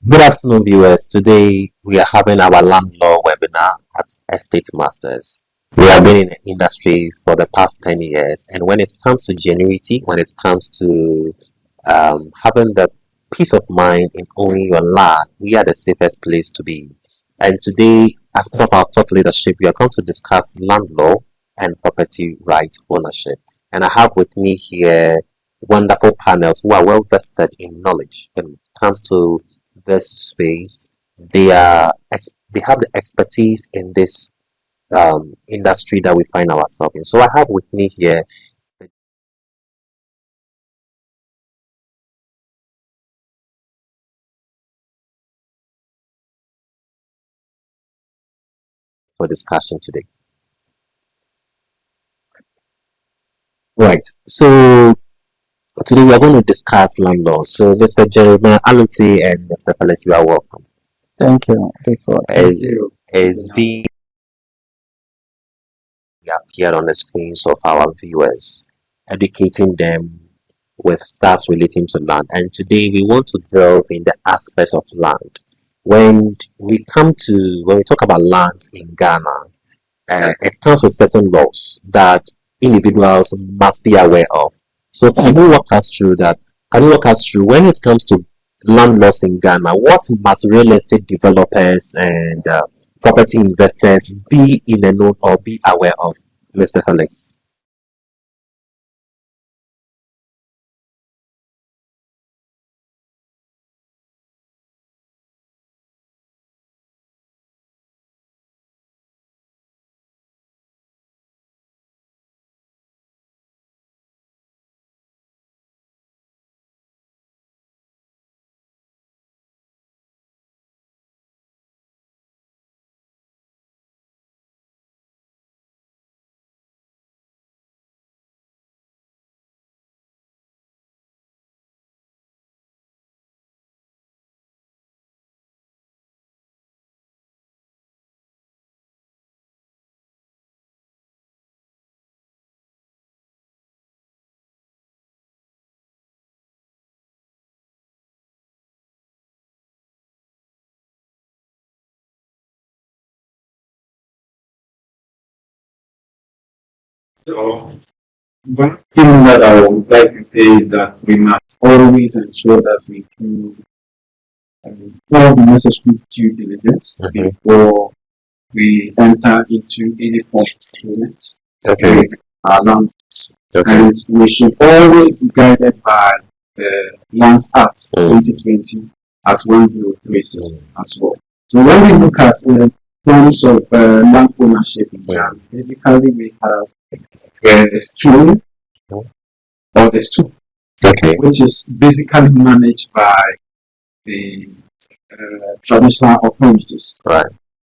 Good afternoon, viewers. Today we are having our land law webinar at Estate Masters. We have been in the industry for the past 10 years, and when it comes to genuity, when it comes to having the peace of mind in owning your land, we are the safest place to be. And today, as part of our thought leadership, we are going to discuss land law and property right ownership. And I have with me here wonderful panels who are well vested in knowledge when it comes to this space. They have the expertise in this industry that we find ourselves in. So I have with me here for discussion today. Right. So today we are going to discuss land law. So Mr. Jeremiah Alute and Mr. Felix, you are welcome. Thank you. Thank you. As being appeared on the screens of our viewers, educating them with stuff relating to land. And today we want to delve in the aspect of land. When we talk about lands in Ghana, it comes with certain laws that individuals must be aware of. So can you walk us through that? Can you walk us through when it comes to land laws in Ghana? What must real estate developers and property investors be in the know or be aware of, Mr. Felix? So, one thing that I would like to say is that we must always ensure that we do all the necessary due diligence before we enter into any form of agreement with our lands. And we should always be guided by the Lands Act 2020 at 1036 as well. So when we look at terms of land ownership in Ghana, basically we have the stream or the stool, which is basically managed by the traditional authorities. Right.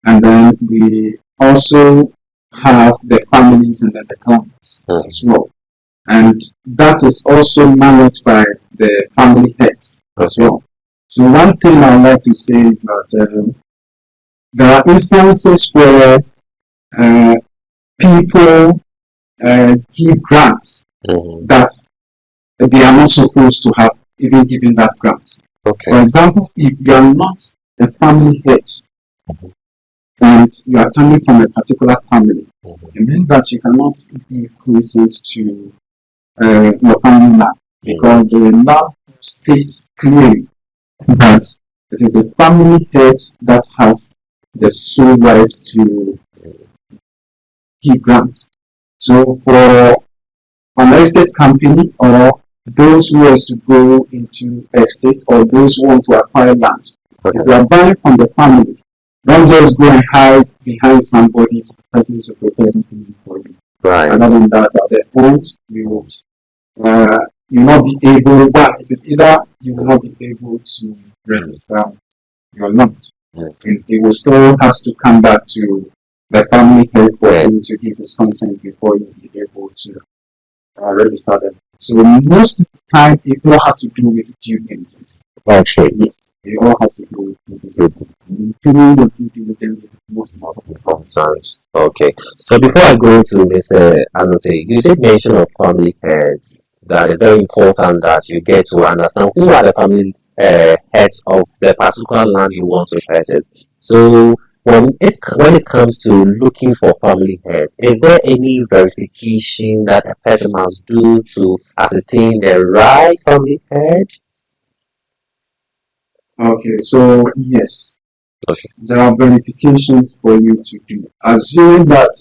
And then we also have the families and then the clans as well. And that is also managed by the family heads as well. So one thing I'd like to say is that there are instances where people give grants that they are not supposed to have even given that grant. For example, if you are not a family head and you are coming from a particular family, it means that you cannot give consent to your family land because the law states clearly that it is the family head that has the sole rights to give grants. So for an estate company or those who want to go into estate or those who want to acquire land, if you are buying from the family, don't just go and hide behind somebody for the person to prepare anything for you. Right. And other than that, at the end, you will not be able, it is either you will not be able to register your land. It will still have to come back to the family head for him to give his consent before you be able to register them. So most of the time, it all has to do with due diligence. Actually, it all has to do with due diligence. Most important concerns. Okay. So before I go to Mr. Anote, you did mention of family heads that it's very important that you get to understand who are the family heads of the particular land you want to purchase. So when it comes to looking for family heads, is there any verification that a person must do to ascertain the right family head? Okay, so yes, Okay. there are verifications for you to do. Assume that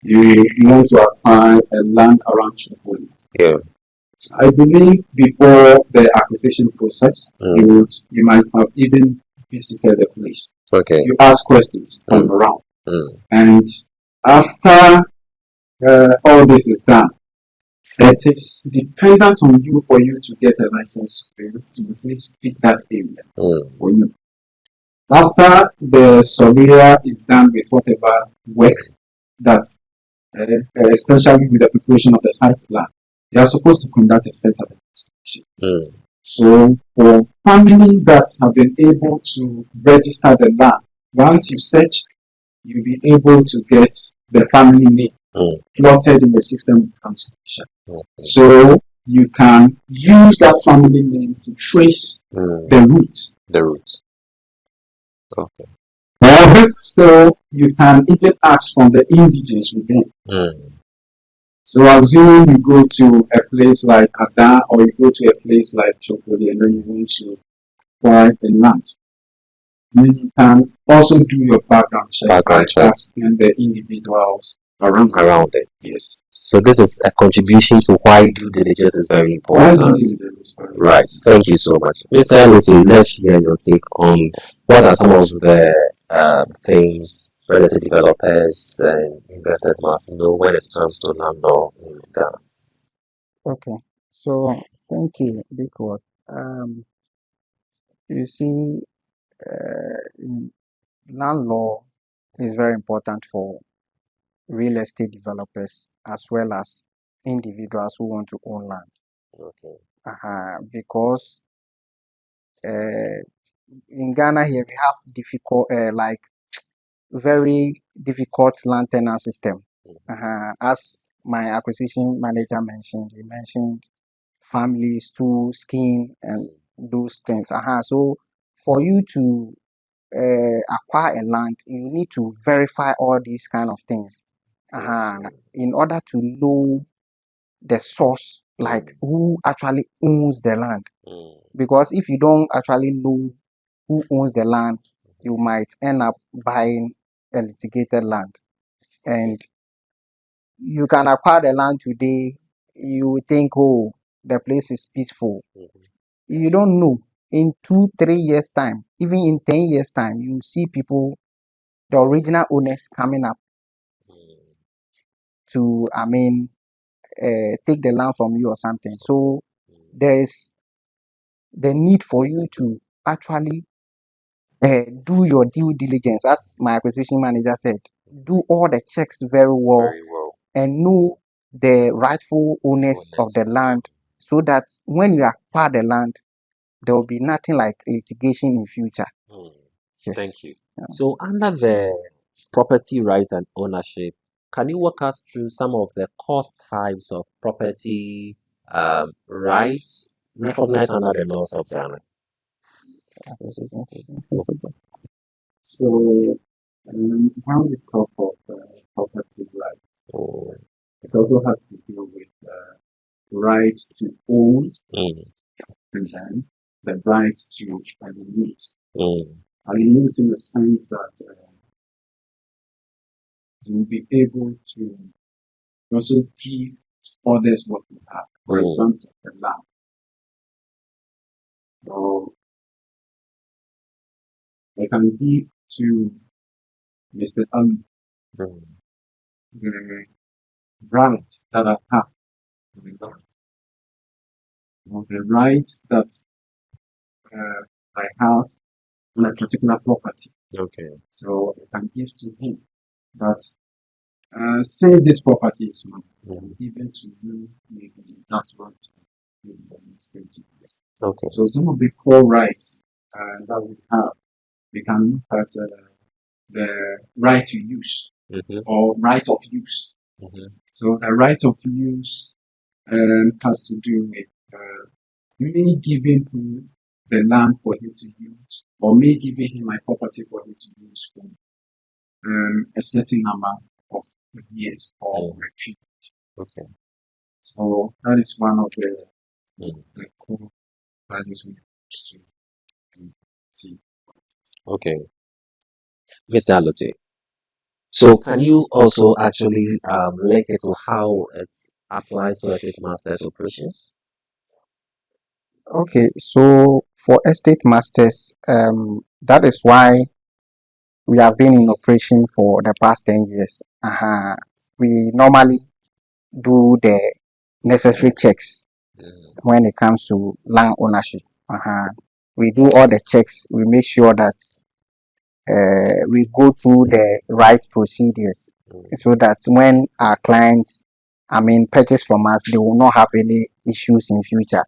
you want to acquire a land around Chopoli. Yeah. I believe before the acquisition process, you might have even visited the place. Okay. You ask questions on the around, and after all this is done, it is dependent on you for you to get a license to please pick that area for you. After the surveyor is done with whatever work that, especially with the preparation of the site plan, they are supposed to conduct a set of investigation. So for families that have been able to register the land, once you search, you'll be able to get the family name plotted in the system of constitution. So you can use that family name to trace the roots. The roots. Okay. However, still you can even ask from the indigenous within. So assuming you go to a place like Ada or you go to a place like Chopoli and then you want to buy the land, you can also do your background check by asking the individuals around it. Yes. So this is a contribution to why due diligence is very important. Right. Thank you so much. Mr. Hamilton, let's hear your take on what are some of the things real estate developers and investors must know when it comes to land law in Ghana. Okay, so thank you, Deetwald. You see, land law is very important for real estate developers as well as individuals who want to own land. Okay. Because in Ghana here we have difficult, like very difficult land tenant system. As my acquisition manager mentioned, he mentioned families to skin and those things. So for you to acquire a land, you need to verify all these kind of things. In order to know the source, like who actually owns the land. Because if you don't actually know who owns the land, you might end up buying a litigated land. And you can acquire the land today, you think, oh, the place is peaceful. You don't know. In 2-3 years time, even in 10 years time, you see people, the original owners coming up to, take the land from you or something. So there is the need for you to actually do your due diligence, as my acquisition manager said. Do all the checks very well and know the rightful owners of the land, so that when you acquire the land, there will be nothing like litigation in future. Yes. Thank you. So under the property rights and ownership, can you walk us through some of the core types of property rights recognized under the laws of Ghana? So when we talk of property rights, it also has to do with rights to own and then the rights to alienate. Alienate in the sense that you will be able to also give others what you have. For example, the land. So I can give to Mr. Ali the rights that I have to the land, or the rights that I have on a particular property. Okay. So I can give to him. But since this property is mine, even to you, maybe that's right. Maybe the next 20 years. Okay. So some of the core rights that we have, we can look at the right to use or right of use. So the right of use has to do with me giving the land for him to use, or me giving him my property for him to use for a certain amount of years or a period. Okay. So that is one of the core values we use to see. Okay. Mr. Alote. So can you also actually link it to how it applies to estate masters operations? Okay, so for estate masters, that is why we have been in operation for the past 10 years. We normally do the necessary checks when it comes to land ownership. We do all the checks. We make sure that we go through the right procedures so that when our clients, purchase from us, they will not have any issues in future.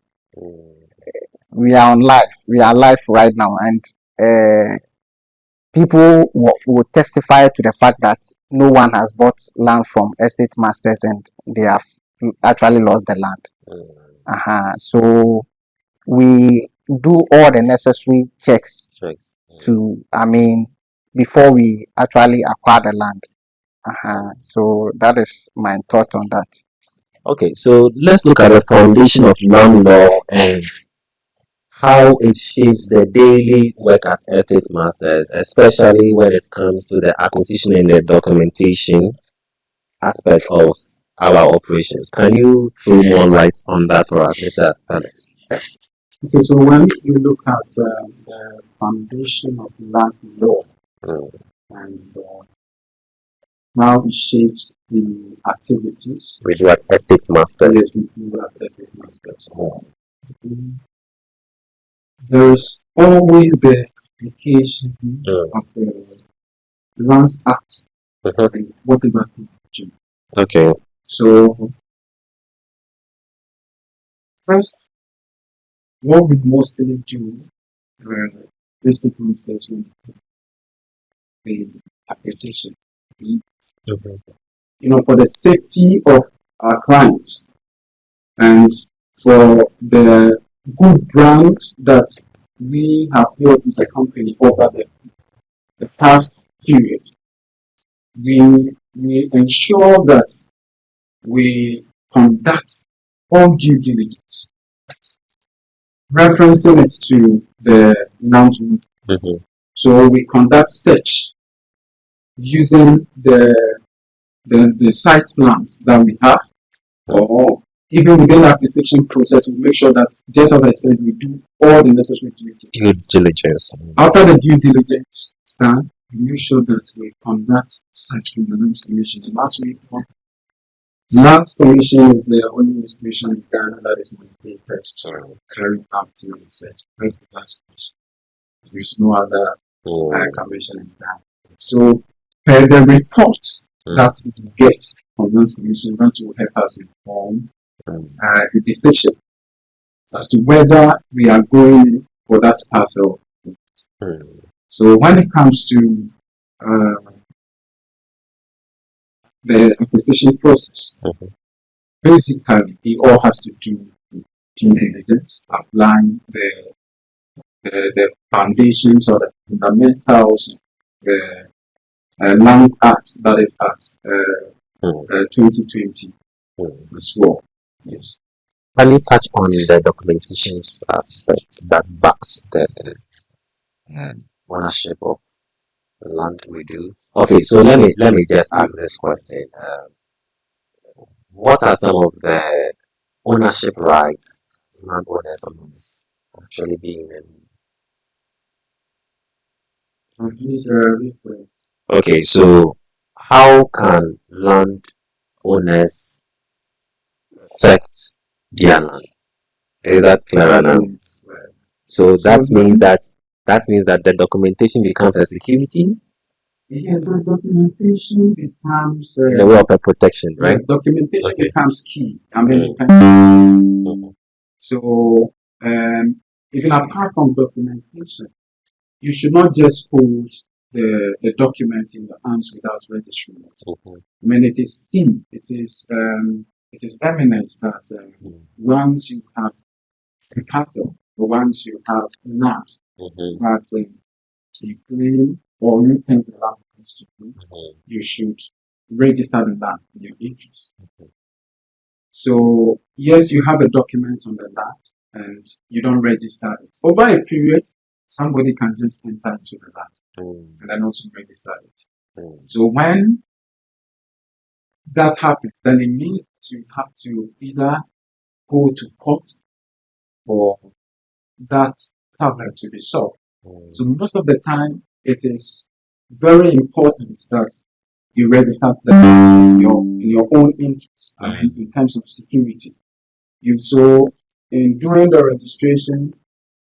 We are on live. We are live right now, and people will testify to the fact that no one has bought land from estate masters and they have actually lost the land. So we do all the necessary checks to, before we actually acquire the land. So that is my thought on that. Okay, so let's look at the foundation of land law and how it shapes the daily work as estate masters, especially when it comes to the acquisition and the documentation aspect of our operations. Can you throw more light on that for us, Mr. Alex? Okay, so when you look at the foundation of land law and how it shapes the activities with what estate masters. There's always the application of the Lands Act and whatever. Okay. So first, what we mostly do estate masters with the appreciation. For the safety of our clients and for the good brand that we have built as a company over the past period, we ensure that we conduct all due diligence, referencing it to the announcement. So we conduct search using the site plans that we have, or even within the acquisition process, we make sure that, just as I said, we do all the necessary due diligence. After the due diligence stand, we make sure that we conduct search from the land commission. And last week, land commission is the only institution in Ghana that is mandated to carry out the search. There's no other commission in Ghana. So, per the reports that we get from land commission, that will help us inform the decision as to whether we are going for that parcel. So when it comes to the acquisition process, basically it all has to do with due diligence, applying the foundations or the fundamentals of the Land Act, that is Act 2020 as well. Yes. Can you touch on the documentations aspect that backs the ownership of the land we do? Okay, so let me just ask this question. What are some of the ownership rights landowners must actually being in? Okay, so how can landowners protect their land? Is that clear now? So that means that the documentation becomes a security. Yes, the documentation becomes in the way of a protection, right? Documentation becomes key. So even apart from documentation, you should not just hold the document in your hands without registering it. It is key. It is eminent that once you have a parcel, once you have land that you claim or you think the land belongs to you, you should register the land in your interest. So yes, you have a document on the land and you don't register it. Over a period, somebody can just enter into the land and then also register it. So when that happens, then it means you have to either go to court for that problem to be solved. So most of the time, it is very important that you register in your own interest. I mean, in terms of security. In doing the registration,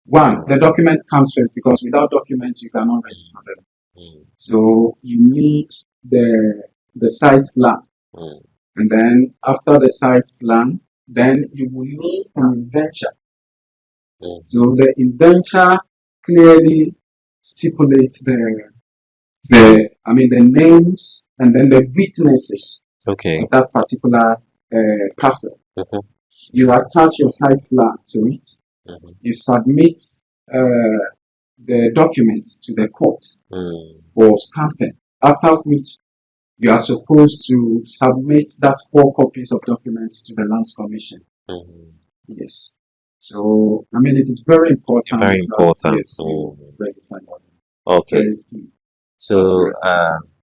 one, the document comes first because without documents you cannot register them. So you need the site plan, and then after the site plan, then you will need an indenture. So the indenture clearly stipulates the names and then the witnesses of that particular parcel. You attach your site plan to it. You submit the documents to the court for stamping. After which you are supposed to submit that 4 copies of documents to the Lands Commission. Yes. So it is very important. Very important. Okay. So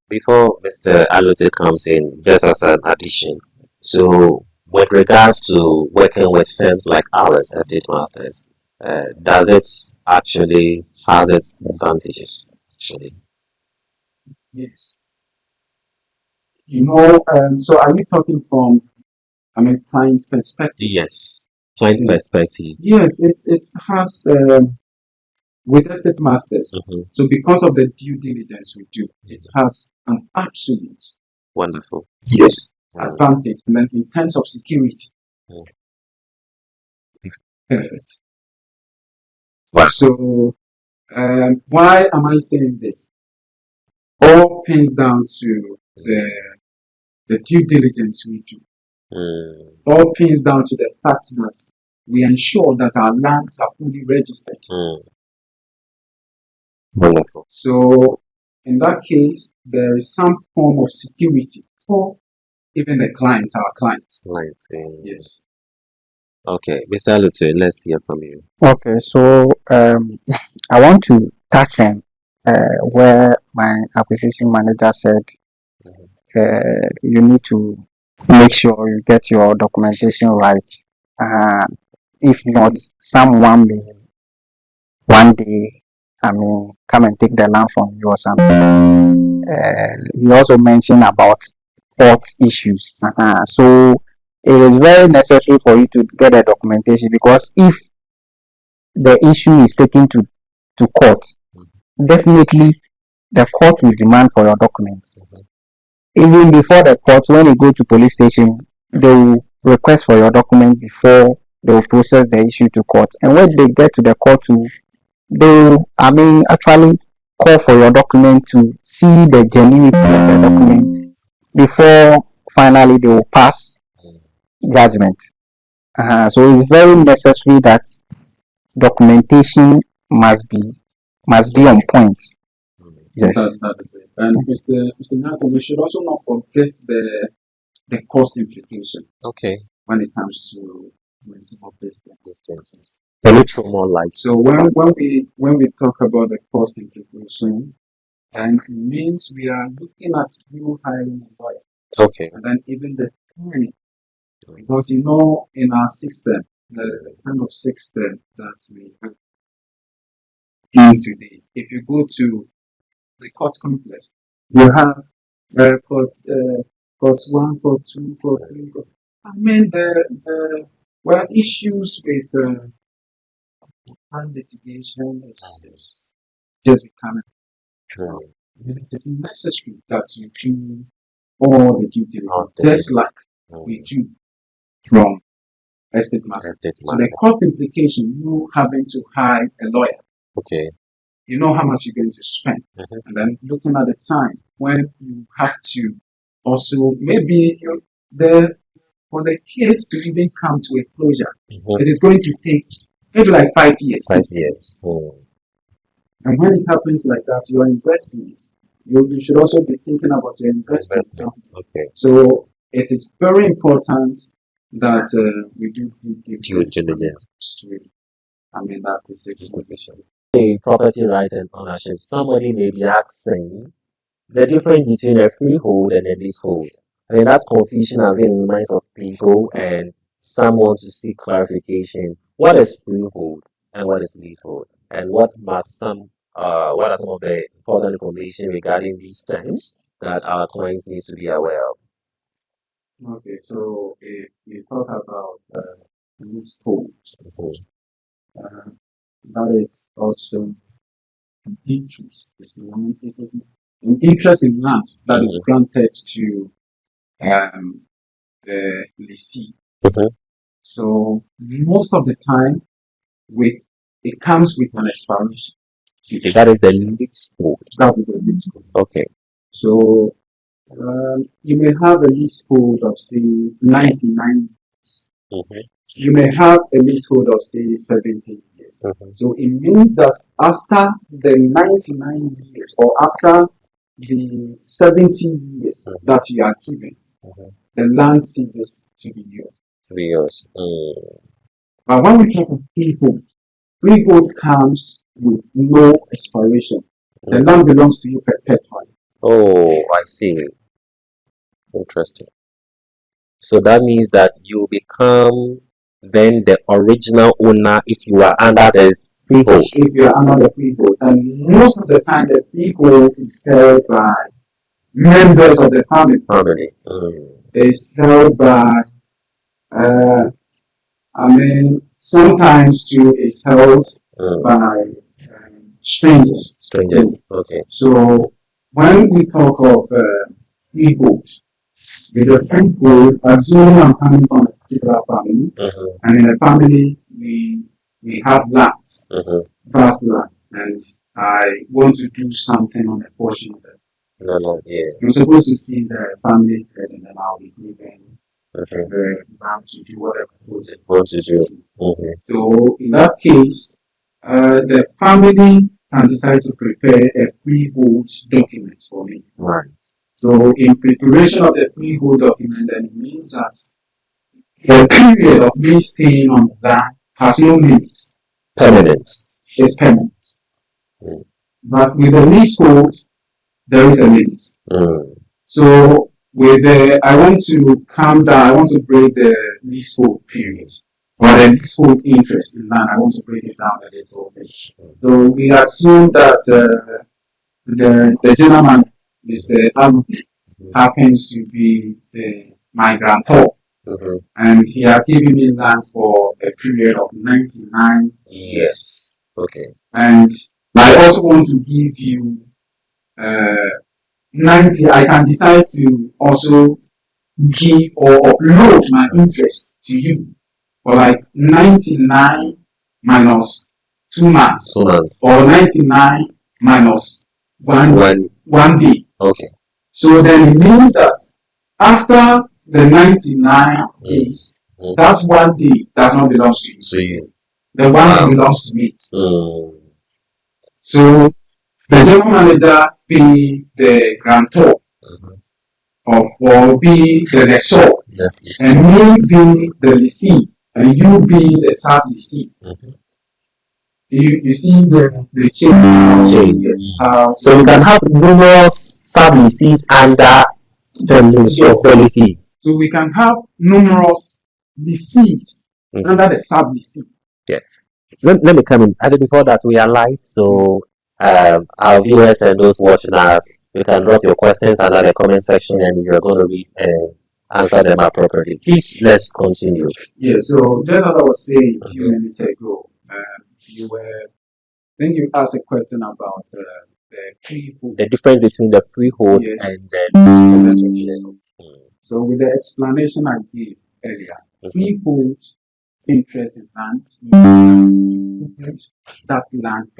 before Mr. Alute comes in, just as an addition, so with regards to working with firms like ours, estate masters, does it actually has its advantages? Actually, yes. So are we talking from, client's perspective? Yes, client perspective. Yes, it has with estate masters. So because of the due diligence we do, it has an absolute wonderful advantage. And then in terms of security, perfect. Wow. So why am I saying this? All pins down to the due diligence we do. All pins down to the fact that we ensure that our lands are fully registered. Wonderful. So in that case, there is some form of security for even the clients, our clients. Yes. Okay, Mr. Alute, let's hear from you. Okay, so I want to touch on where my acquisition manager said you need to make sure you get your documentation right. If not, someone may one day, come and take the land from you or something. He also mentioned about court issues. So it is very necessary for you to get a documentation, because if the issue is taken to court, definitely the court will demand for your documents. Even before the court, when you go to police station, they will request for your document before they will process the issue to court. And when they get to the court, they will, actually call for your document to see the genuinity of the document before finally they will pass judgment. So it's very necessary that documentation must be on point. Yes. That is it. And Mr. Nyarkoh, we should also not forget the cost implication. Okay. When it comes to some of these things. Can you throw more light? So when we talk about the cost implication, and it means we are looking at you hiring a lawyer. Okay. And then even the time, because in our system, the kind of system that we have today, if you go to the court complex, you have court 1, court 2, court 3. There were issues with litigation is just becoming. It is necessary that you do all the due diligence, just like we do from estate master. So the cost implication, you having to hire a lawyer. Okay. You know how much you're going to spend. And then looking at the time when you have to also, maybe for the case to even come to a closure, it is going to take maybe like 5 years, 5 6 years. And when it happens like that, you are investing it. You should also be thinking about your investment. Okay. So it is very important that we do due diligence. That position. The property rights and ownership. Somebody may be asking the difference between a freehold and a leasehold. I mean, that confusion has been in the minds of people, and some want to seek clarification. What is freehold and what is leasehold? And what are some of the important information regarding these terms that our clients need to be aware of? Okay, so if you talk about leasehold, that is also interest. Interest in land that is granted to the lessee. So most of the time, it comes with an expiration. That is the leasehold. That is the leasehold. Okay. So you may have a leasehold of say 99 years. You may have a leasehold of say 70 years. So it means that after the 99 years or after the 70 years that you are given, the land ceases to be yours. But when we talk of freehold comes with no expiration. The land belongs to you perpetually. Oh, I see. Interesting. So that means that you become then the original owner if you are under the freehold. If you are under the freehold, and most of the time the freehold is held by members of the family. It's held by, sometimes too it's held by strangers. Okay. So when we talk of freehold, with the freehold, assuming I'm coming from a particular family, and in a family we have lands, vast land, and I want to do something on a portion of it. You're supposed to see the family trade, and then I'll be given the land to do whatever it wants to do. So in that case, the family can decide to prepare a freehold document for me. Right. So in preparation of the freehold document, then it means that the period of me staying on that has no limits. Permanent. It's permanent. But with the leasehold, there is a limit. So with I want to calm down, I want to break the leasehold period. Or the leasehold interest in land, I want to break it down a little bit. So we assume that the gentleman is happens to be my grantor. And he has given me land for a period of 99 years. Okay. And I also want to give you 90. I can decide to also give or upload my interest to you for like 99 minus 2 months. Or 99 minus one day. Okay. So then it means that after the 99 days, that 1 day does not belong to you. The 1 day belongs to me. So the general manager be the grantor or be the lessor, and me be the lessee, and you be the sub lessee. You see the change. So you can have numerous sub-lessees under the policy. So we can have numerous lessees under the sub-lessee. Yeah. Let me come in. And before that, we are live, so our viewers and those watching us, you can drop your questions under the comment section, and you're going to read and answer them appropriately. Please, let's continue. Yeah. So just as I was saying a few minutes ago, then you asked a question about the freehold. The difference between the freehold and the leasehold. So with the explanation I gave earlier, freehold interest in land, that's land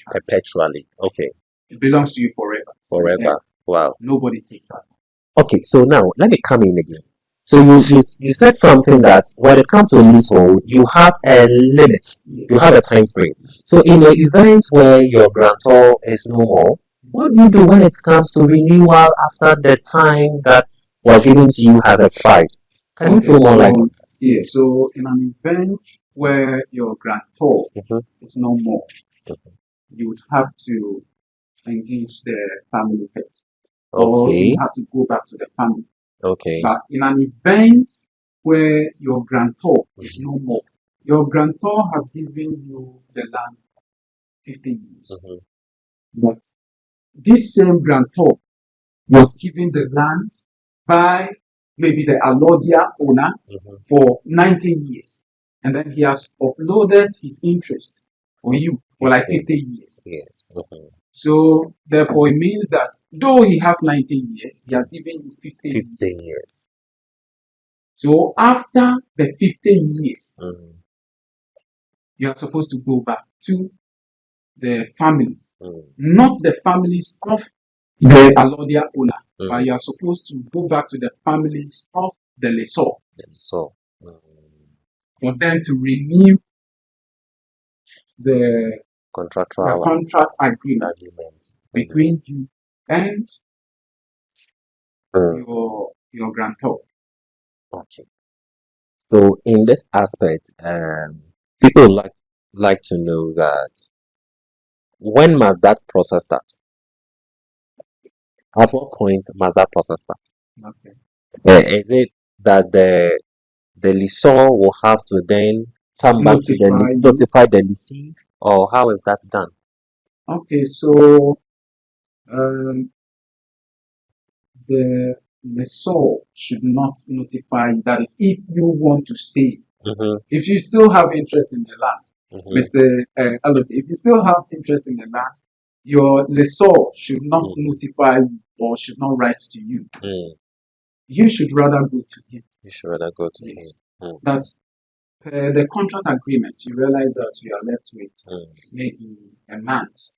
perpetually. Okay. It belongs to you forever. Forever. Wow. Nobody takes that. Okay, so now let me come in again. So you said something that when it comes to leasehold, you have a limit, you have a time frame. So in the event where your grantor is no more, what do you do when it comes to renewal after the time that was given to you has expired? Can you throw more light on that? Yeah, so in an event where your grantor is no more, you would have to engage the family first. Or you have to go back to the family. Okay. But in an event where your grantor is no more, your grantor has given you the land 50 years. But this same grantor was given the land by maybe the Alodia owner for 90 years. And then he has uploaded his interest for you for like 50 years. Yes. So therefore it means that though he has 19 years, he has given you 15 years. So after the 15 years, you are supposed to go back to the families, not the families of the Alodia owner, but you are supposed to go back to the families of the lessor. For them to renew the contract agreement between you and your grantor. Okay. So in this aspect, people like to know that when must that process start? At what point must that process start? Okay. Is it that the lessor will have to then come back to notify the lessee, or how is that done? Okay, so the lessor should not notify. That is, if you want to stay, if you still have interest in the land, Mr. Alot, if you still have interest in the land, your lessor should not notify you or should not write to you. You should rather go to him. You should rather go to him. That's the contract agreement. You realize that you are left with maybe a month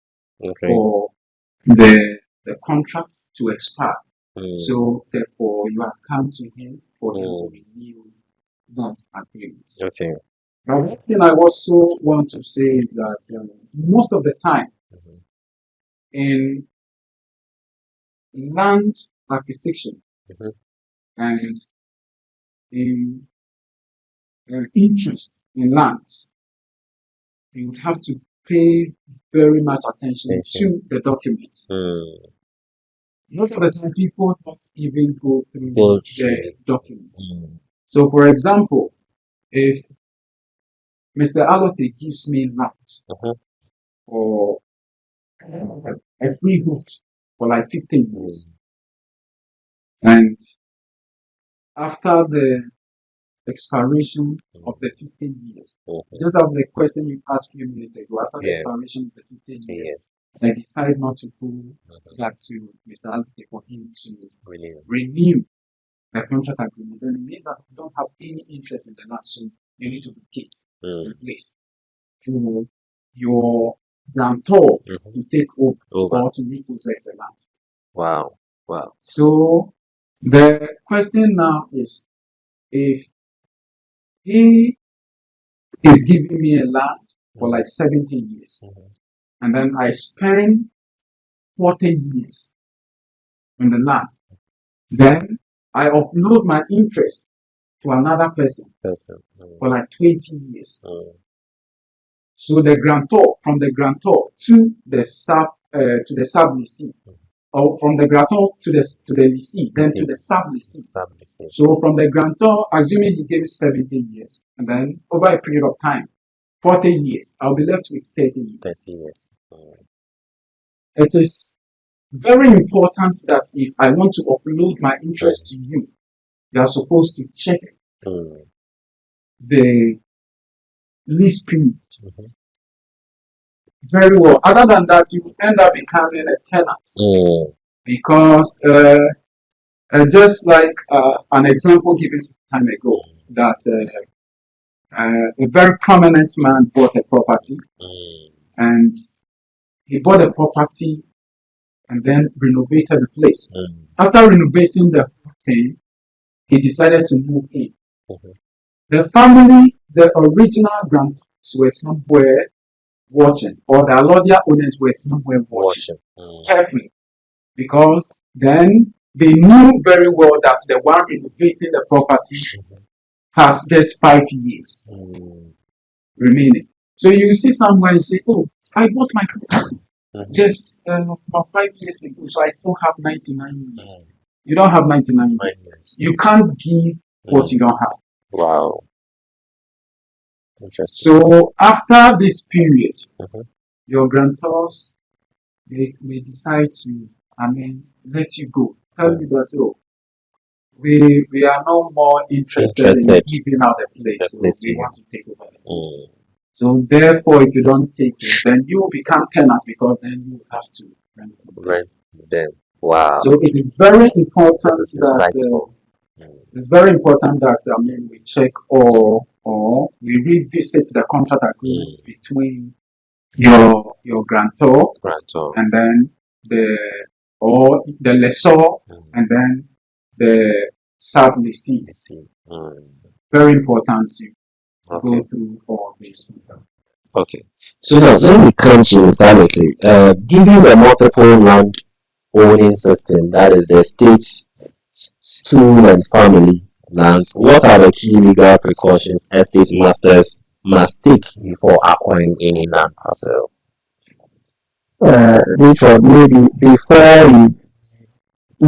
for the contract to expire. So therefore, you have come to him for him to renew that agreement. Okay. Now, one thing I also want to say is that most of the time in land acquisition and in interest in lands, you would have to pay very much attention to the documents. Most of the time, people don't even go through the documents. So, for example, if Mr. Alote gives me land for a freehold for like 15 years, and after the expiration of the 15 years, just as the question you asked a few minutes ago, after the expiration of the 15 years, I decide not to go back to Mr. Alote for him to renew the contract agreement, then it means that you don't have any interest in the land, so you need to vacate the place for your grantor to take over or to repossess the land. Wow. So the question now is, if he is giving me a land for like 17 years, and then I spend 40 years on the land, then I upload my interest to another person for like 20 years. So the grantor, from the grantor to the sub lessee, or from the grantor to the lessee, then to the sub lessee. So from the grantor, assuming he gave 17 years, and then over a period of time, 40 years, I'll be left with 30 years. 30 years. It is very important that if I want to upload my interest to you, you are supposed to check the lease period very well. Other than that, you end up becoming a tenant because just like an example given some time ago, that a very prominent man bought a property, and he bought a property and then renovated the place. After renovating the thing, he decided to move in. The family, the original grandparents were somewhere watching, or the Alodia owners were somewhere watching carefully, because then they knew very well that the one renovating the property has just 5 years remaining. So you see somewhere, you say, oh, I bought my property just about 5 years ago, so I still have 99 years. You don't have 99 years. You can't give what you don't have. Wow. Interesting. So after this period, your grantors, they decide to, let you go. Tell you that, oh, we are no more interested in giving out the place. So we want to take over the place. So therefore, if you don't take it, then you will become tenants, because then you have to rent them. Wow. So it is very important that it's very important that we check or we revisit the contract agreement between your grantor and then the lessor and then the sub-lessee. Very important to go through all this. Okay. So now when it comes to legality, given the multiple land owning system, that is the state's school and family lands, what are the key legal precautions estate masters must take before acquiring any land parcel? Richard, maybe before you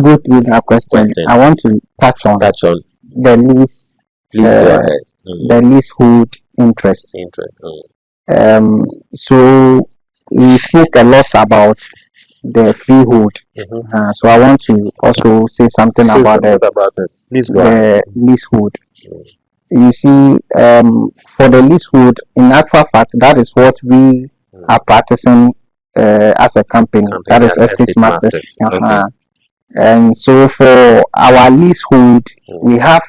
go through that question, I want to touch on the lease. Please go ahead. The leasehold interest. So we spoke a lot about the freehold. So I want to also say something about the leasehold. You see, for the leasehold, in actual fact, that is what we are practicing as a company. That is Estate Masters. And so for our leasehold, we have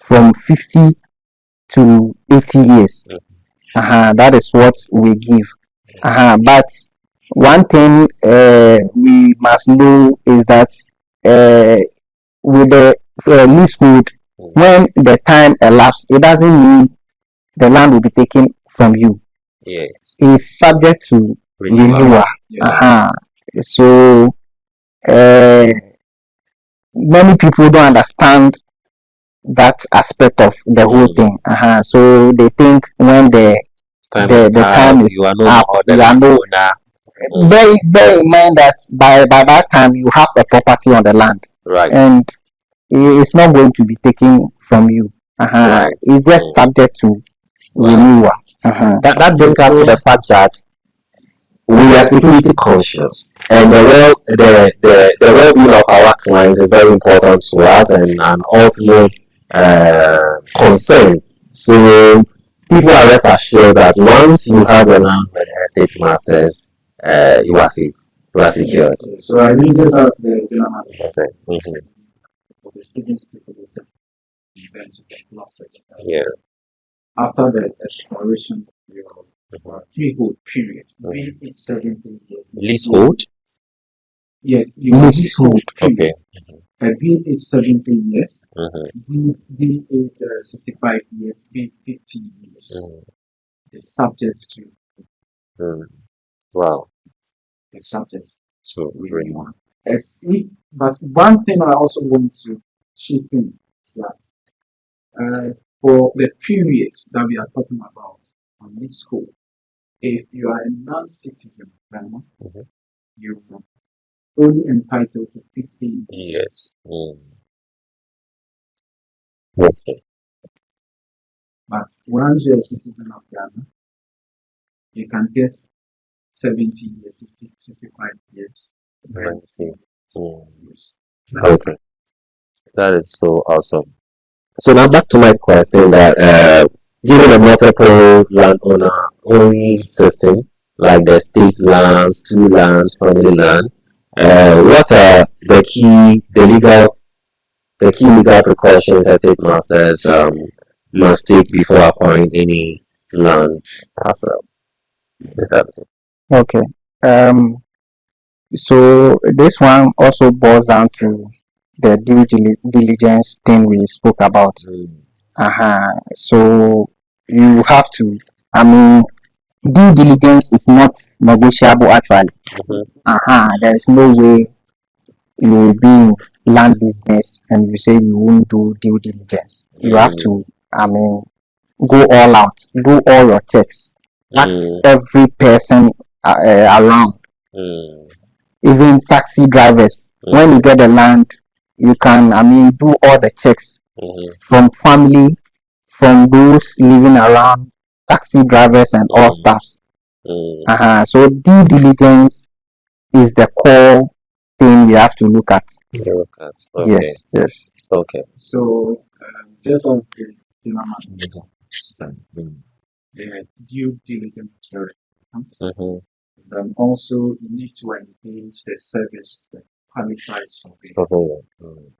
from 50 to 80 years. That is what we give. But one thing we must know is that with the leasehold, when the time elapses, it doesn't mean the land will be taken from you. Yes. It's subject to renewal. So many people don't understand that aspect of the whole thing. So they think when the time is up, you are no. Bear in mind that by that time you have a property on the land, and it's not going to be taken from you. It's just subject to renewal. That brings us to the fact that we are security conscious, and the well-being of our clients is very important to us and an ultimate concern. So people are rest assured that once you have a land with estate masters, you are safe, you are secured. So I read this as the general manager of the students to event losses. After the expiration of your freehold period, be it 17 years. Leasehold? Yes, leasehold period. Be it 17 years, be it 65 years, be it 50 years. It's subject to. Wow. It's subject to renewal. But one thing I also want to chip in is that for the period that we are talking about on leasehold, if you are a non-citizen, you are only entitled to 15 years. Okay. But once you're a citizen of Ghana, you can get 70 years, 60, 65 years. Okay. That is so awesome. So now back to my question that given a multiple landowner owning system like the state lands, two lands, family land, what are the key legal precautions estate masters must take before acquiring any land parcel? Okay. So this one also boils down to the diligence thing we spoke about. So you have to, I mean, due diligence is not negotiable actually. There is no way you will be in land business and you say you won't do due diligence. You have to, I mean, go all out, do all your checks, ask every person around, even taxi drivers. When you get the land, you can, I mean, do all the checks from family, from those living around, taxi drivers and all staffs. So due diligence is the core thing we have to look at. Okay. Yes. Okay. So just on the due diligence very important. Then also you need to engage the service, the qualified surveyor,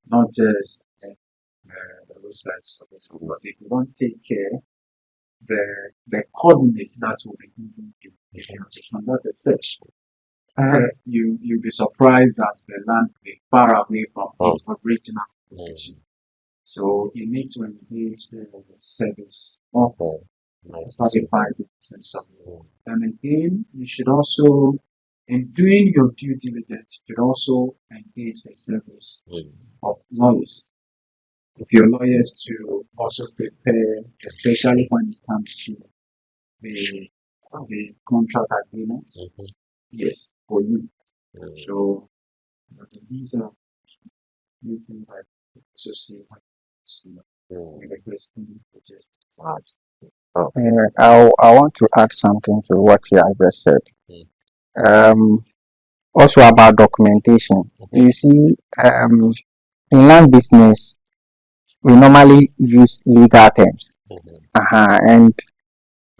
not just the roadside service. Because if you don't take care, the coordinates that will be given you if you have to conduct a search, you'll be surprised that the land will be far away from its original position. So you need to engage the service of qualified business surveyor. And again, you should also, in doing your due diligence, you should also engage the service of lawyers. If your lawyers to also prepare, especially when it comes to the contract agreements, yes, for you. So these are new things I associate with the question just asked. I want to add something to what you have just said. Also about documentation. You see, in land business, we normally use legal terms. And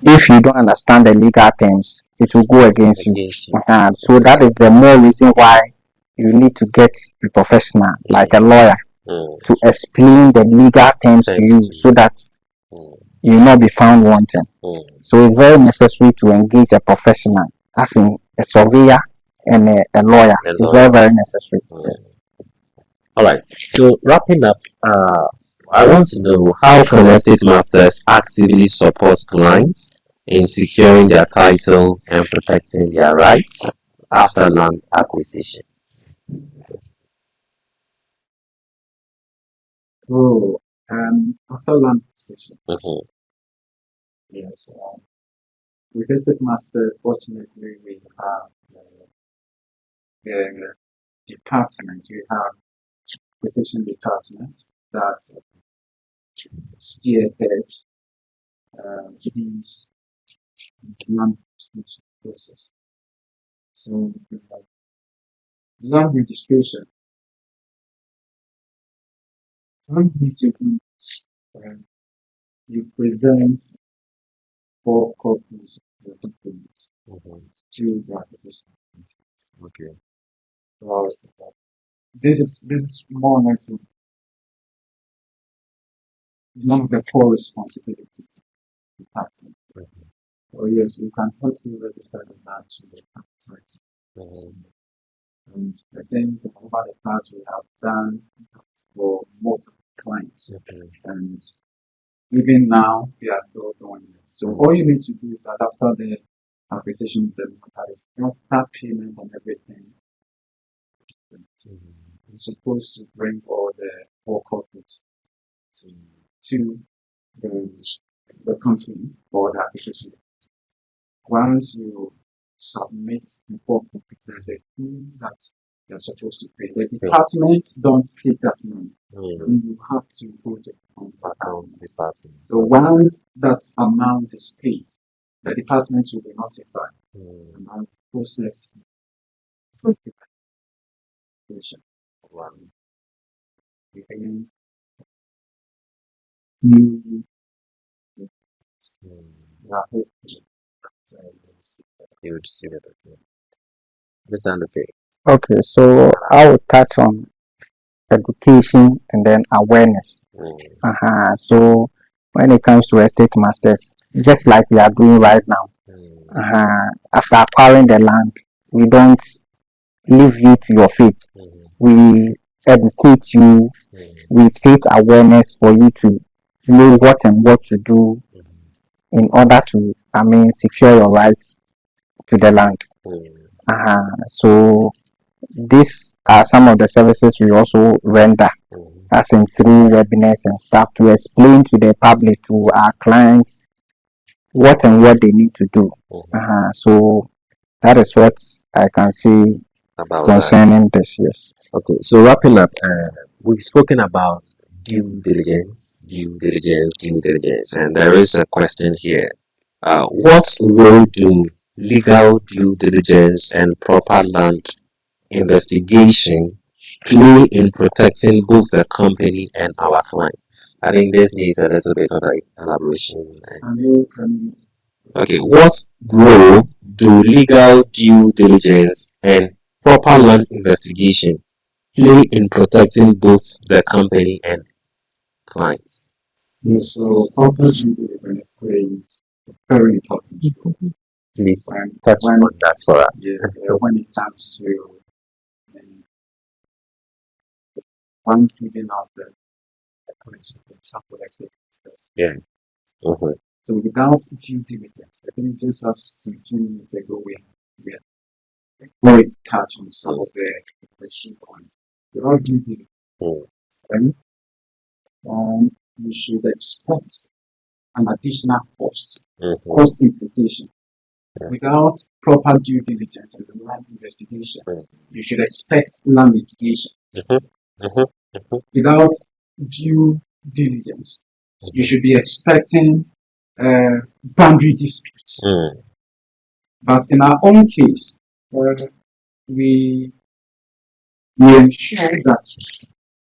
if you don't understand the legal terms, it will go against you. So that is the more reason why you need to get a professional, like a lawyer, to explain the legal terms to you so that you will not be found wanting. So it's very necessary to engage a professional, as in a surveyor and a lawyer. It's very, very necessary. Yes. All right. So wrapping up, I want to know, how can estate masters actively support clients in securing their title and protecting their rights after land acquisition? After land acquisition, yes, with estate masters, fortunately, we have the department. We have acquisition department that spearheads these land acquisition process. So land registration, you present 4 copies of the documents to the acquisition. Okay. So this is more or less one of the core responsibilities of the department. So yes, you can help to register the land to the website. And I think over the past we have done that for most of the clients. And even now we are still doing it. So all you need to do is that after the acquisition, that is after payment and everything, you're supposed to bring all the 4 copies to the company for the application. Once you submit the 4 copies, there's a fee that you're supposed to pay. The department don't take that money. You have to go to the account department. So once that amount is paid, the department will be notified about the process. You would see that. Understand the Okay, so I will touch on education and then awareness. So when it comes to estate masters, just like we are doing right now, after acquiring the land, we don't leave you to your fate. We educate you. We create awareness for you to know what and what to do in order to, secure your rights to the land. So these are some of the services we also render, as in through webinars and stuff, to explain to the public, to our clients, what and what they need to do. So that is what I can say about concerning this. Yes. Okay, so wrapping up, we've spoken about due diligence, and there is a question here. What role do legal due diligence and proper land investigation play in protecting both the company and our client? I think this needs a little bit of elaboration. Okay, what role do legal due diligence and proper land investigation play in protecting both the company and clients? Yes, so proper due diligence plays a very important role. Please touch on that for us. When it comes to one giving out the connection with sample experts. Yeah. So without due diligence, I think just as some 2 minutes ago we very touch on some of the key points. Without due diligence, you should expect an additional cost implication. Without proper due diligence and land investigation, you should expect land litigation. Without due diligence, you should be expecting boundary disputes. But in our own case, we ensure that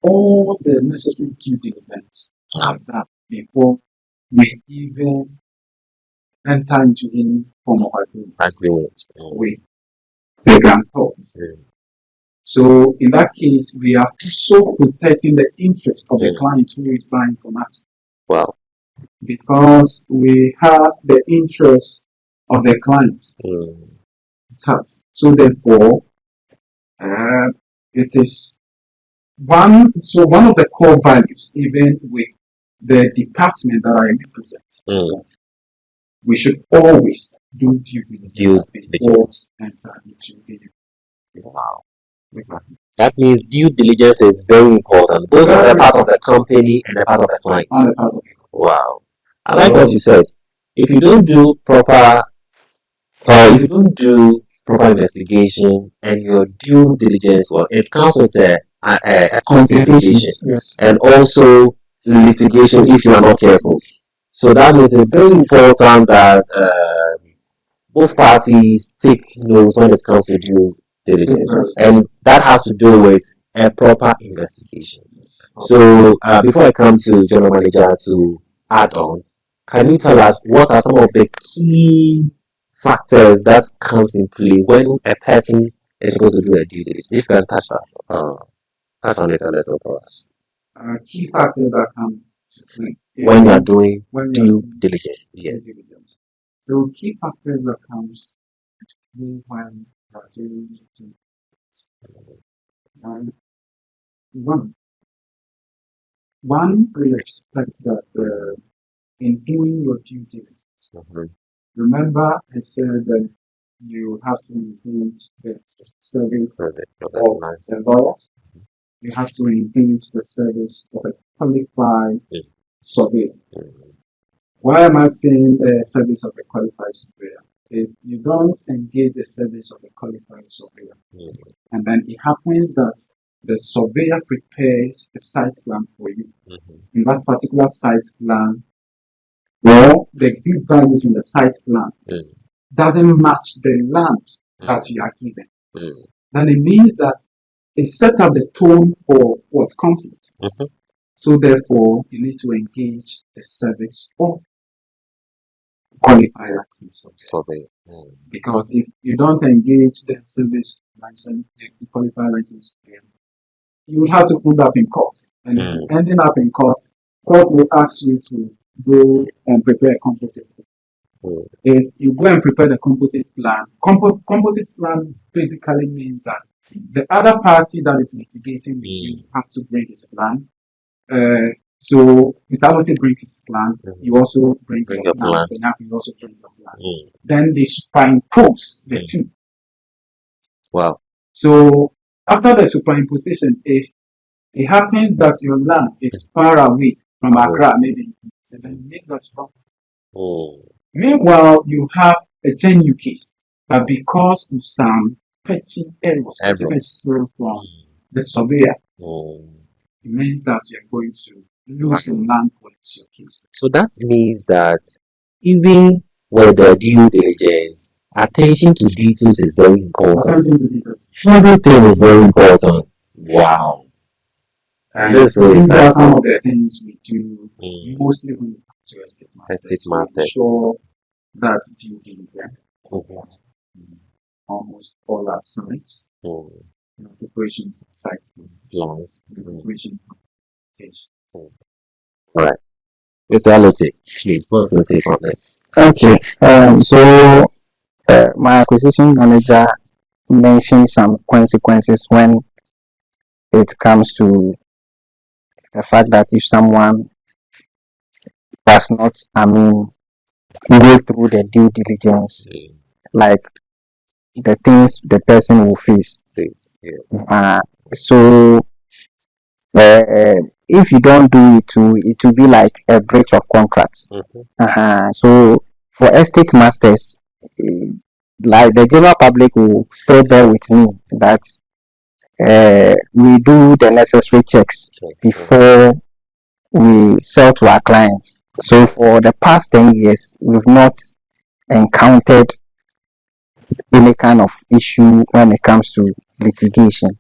all the necessary due diligence are done before we even enter into any form of agreement with the grantors. So in that case, we are also protecting the interest of the client who is buying from us. Wow. Because we have the interest of the client. So therefore, it is one of the core values, even with the department that I represent, is that we should always do due diligence before enter into the. Wow. That means due diligence is very important, both on the part of the company and the part of the client. Wow. I like what you said. If you don't do proper investigation and your due diligence, well, it comes with a quantification and also litigation if you are not careful. So that means it's very important that both parties take notes when it comes to due diligence, and that has to do with a proper investigation. So before I come to General Manager to add on, can you tell us what are some of the key factors that comes in play when a person is supposed to do a due diligence? If you can touch on it a little for us. Key factors that come when you are doing due diligence. Yes. So key factors that comes when you are doing due diligence. One we expect that in doing your due diligence, remember I said that you have to engage the service of the lawyers. You have to engage the service of a qualified surveyor. Why am I saying the service of a qualified surveyor? If you don't engage the service of a qualified surveyor, and then it happens that the surveyor prepares a site plan for you. In that particular site plan, well, the big values in the site plan doesn't match the land that you are given. Then it means that it set up the tone for what conflict. So therefore, you need to engage the service of qualified licensed surveyor. Because if you don't engage the service license, the qualified licensed surveyor, you would have to end up in court. And ending up in court will ask you to go and prepare a composite plan. If you go and prepare the composite plan, composite plan basically means that The other party that is litigating with you have to bring his plan. So Mr. Alote brings his plan. You also bring your plan. Mr. Nyarkoh, you also bring your plan. Then they superimpose the two. Wow. So after the superimposition, if it happens that your land is far away from Accra, maybe, then make that wrong. Meanwhile, you have a genuine case, but because of some petty errors from the surveyor, it means that you're going to lose the land for your case. So that means that even with the due diligence, attention to details is very important. Everything is very important. Wow. And these are some of the things we do mostly when it comes to estate masters. Sure that due diligence almost all our sites, preparation for site plans, preparation for all right. Mr. Alote, please, what's your take on this? Okay. So my acquisition manager mentioned some consequences when it comes to the fact that if someone does not, go through the due diligence, like the things the person will face. So if you don't do it, it will be like a breach of contracts. So for estate masters, like the general public will still bear with me that we do the necessary checks before we sell to our clients. So for the past 10 years, we've not encountered any kind of issue when it comes to litigation.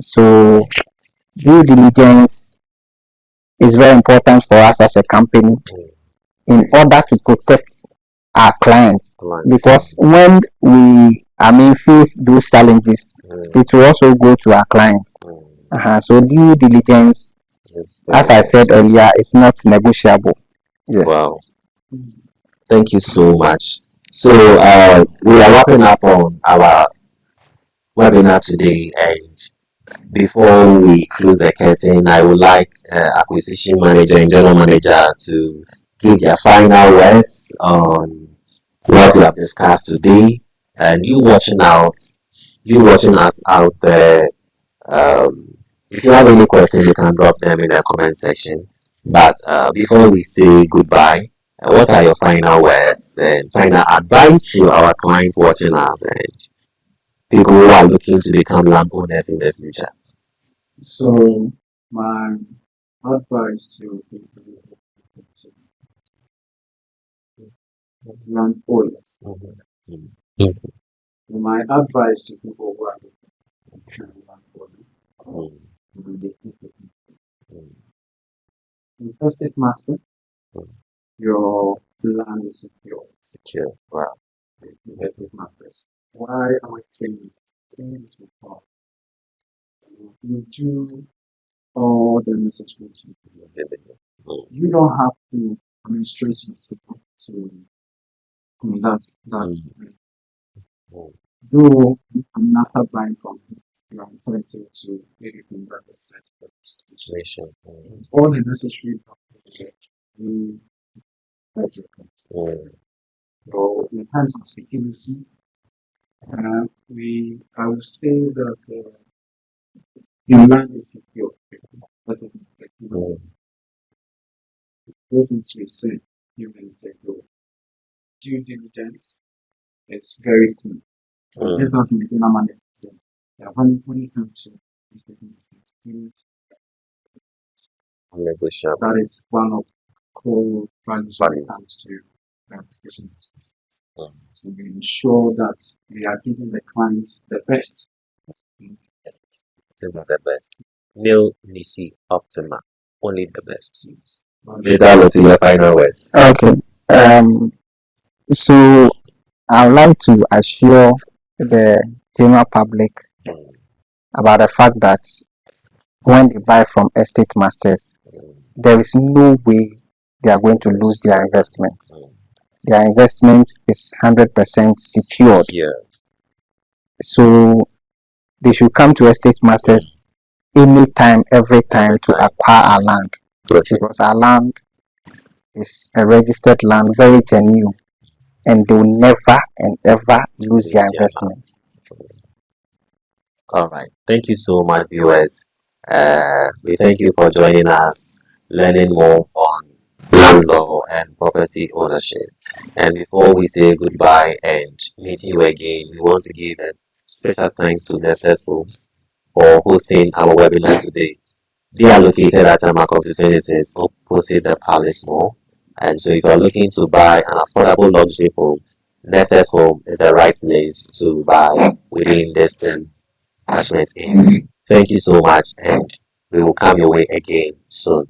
So due diligence is very important for us as a company in order to protect our clients, because when we face those challenges, it will also go to our clients. So due diligence, as I said earlier, is not negotiable. Yes. Wow. Thank you so much. So we are wrapping up on our webinar today, and before we close the curtain, I would like acquisition manager and general manager to give their final words on what we have discussed today. And you watching us out there, if you have any questions, you can drop them in the comment section. But before we say goodbye, what are your final words and final advice to our clients watching us and people who are looking to become landowners in the future? So my advice to landowners. My advice to people who are estate master, your land is secure. Secure. Wow. Estate masters. Why am I saying this? Saying this because you do all the necessary things. You don't have to stress yourself to that's though I'm not buying from you are entitled to everything that is set for the situation. All the necessary you so in terms of security, I would say that your land is secure. That's the things we say you can take over. Due diligence is very key. This is in the money. When it comes to that is one of core values when it comes to application. So we ensure that we are giving the clients the best. The best. Nil Nisi Optima. Only the best. Without your final words. Okay. So I would like to assure the general public about the fact that when they buy from estate masters, there is no way they are going to lose their investment. Their investment is 100% secured. So they should come to estate masters anytime, every time to acquire our land, because our land is a registered land, very genuine, and they will never and ever lose their investment. All right. Thank you so much, viewers. We thank you for joining us, learning more on land law and property ownership. And before we say goodbye and meet you again, we want to give a special thanks to Nestless Homes for hosting our webinar today. They are located at Amakoto 26 opposite the Palace Mall. And so if you're looking to buy an affordable luxury home, Nestless Home is the right place to buy within this catchment area. Thank you so much, and we will come your way again soon.